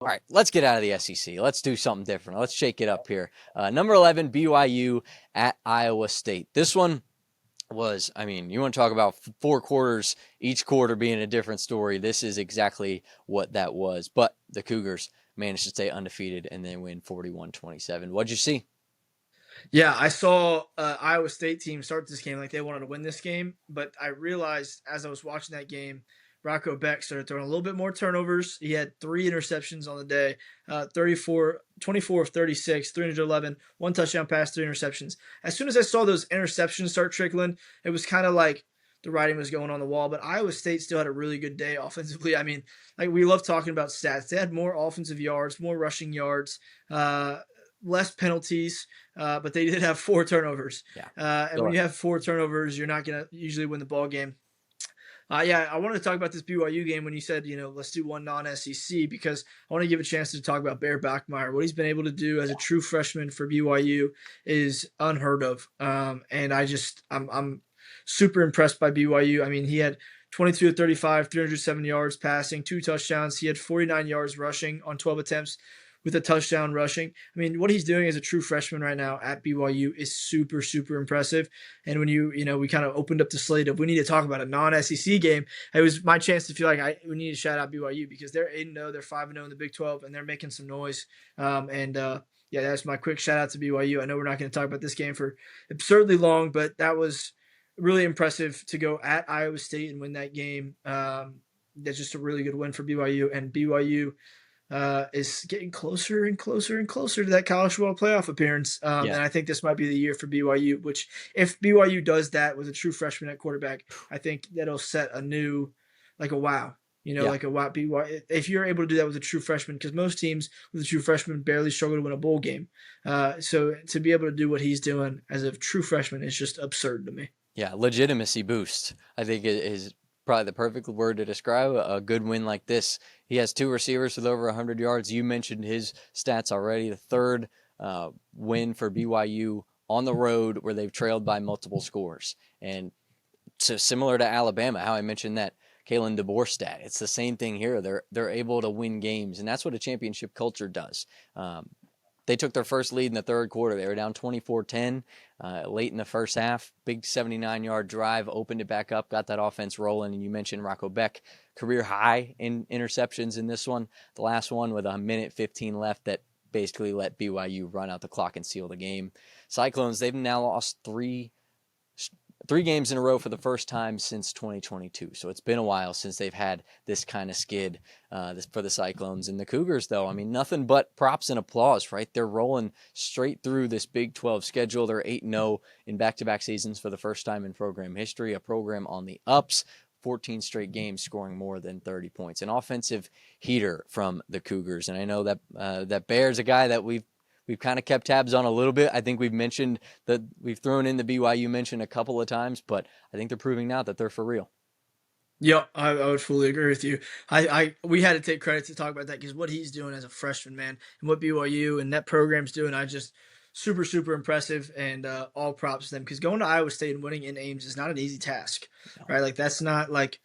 All right, let's get out of the SEC. Let's do something different. Let's shake it up here. Number 11, BYU at Iowa State. This one was, I mean, you want to talk about 4 quarters, each quarter being a different story. This is exactly what that was. But the Cougars managed to stay undefeated and then win 41-27. What'd you see? Yeah, I saw Iowa State team start this game like they wanted to win this game, but I realized as I was watching that game, Rocco Becht started throwing a little bit more turnovers. He had 3 interceptions on the day, 24 of 36, 311, 1 touchdown pass, 3 interceptions. As soon as I saw those interceptions start trickling, it was kind of like the writing was going on the wall, but Iowa State still had a really good day offensively. I mean, like we love talking about stats. They had more offensive yards, more rushing yards, less penalties, but they did have 4 turnovers. Yeah. And when you have 4 turnovers, you're not going to usually win the ball game. Yeah, I wanted to talk about this BYU game when you said, let's do one non-SEC because I want to give a chance to talk about Bear Bachmeier. What he's been able to do as a true freshman for BYU is unheard of. And I'm super impressed by BYU. I mean, he had 22 of 35, 307 yards passing, 2 touchdowns. He had 49 yards rushing on 12 attempts with a touchdown rushing. I mean, what he's doing as a true freshman right now at BYU is super, super impressive. And when we kind of opened up the slate of we need to talk about a non-SEC game, it was my chance to feel like we need to shout out BYU because they're 8-0, they're 5-0 in the Big 12, and they're making some noise. Yeah, that's my quick shout out to BYU. I know we're not going to talk about this game for absurdly long, but that was really impressive to go at Iowa State and win that game. That's just a really good win for BYU, and BYU is getting closer and closer and closer to that college football playoff appearance. And I think this might be the year for BYU, which if BYU does that with a true freshman at quarterback, I think that'll set a new, like a wow. Like a wow. BYU, if you're able to do that with a true freshman, because most teams with a true freshman barely struggle to win a bowl game. So to be able to do what he's doing as a true freshman is just absurd to me. Yeah, legitimacy boost, I think is probably the perfect word to describe a good win like this. He has 2 receivers with over 100 yards. You mentioned his stats already. The third win for BYU on the road where they've trailed by multiple scores. And so similar to Alabama, how I mentioned that Kalen DeBoer stat, it's the same thing here. They're able to win games, and that's what a championship culture does. They took their first lead in the third quarter. They were down 24-10 late in the first half. Big 79-yard drive, opened it back up, got that offense rolling. And you mentioned Rocco Becht, career high in interceptions in this one. The last one with 1:15 left that basically let BYU run out the clock and seal the game. Cyclones, they've now lost three games in a row for the first time since 2022. So it's been a while since they've had this kind of skid for the Cyclones. And the Cougars, though, I mean, nothing but props and applause, right? They're rolling straight through this Big 12 schedule. They're 8-0 in back-to-back seasons for the first time in program history, a program on the ups. 14 straight games scoring more than 30 points. An offensive heater from the Cougars. And I know that that Bear's a guy that we've kind of kept tabs on a little bit. I think we've mentioned that we've thrown in the BYU mention a couple of times, but I think they're proving now that they're for real. Yeah, I would fully agree with you. We had to take credit to talk about that because what he's doing as a freshman, man, and what BYU and that program's doing, I just super, super impressive, and all props to them because going to Iowa State and winning in Ames is not an easy task, right? Like that's not like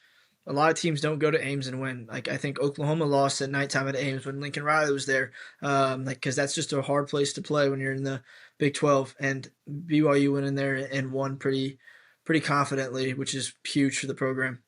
a lot of teams don't go to Ames and win. Like I think Oklahoma lost at nighttime at Ames when Lincoln Riley was there, because that's just a hard place to play when you're in the Big 12. And BYU went in there and won pretty confidently, which is huge for the program.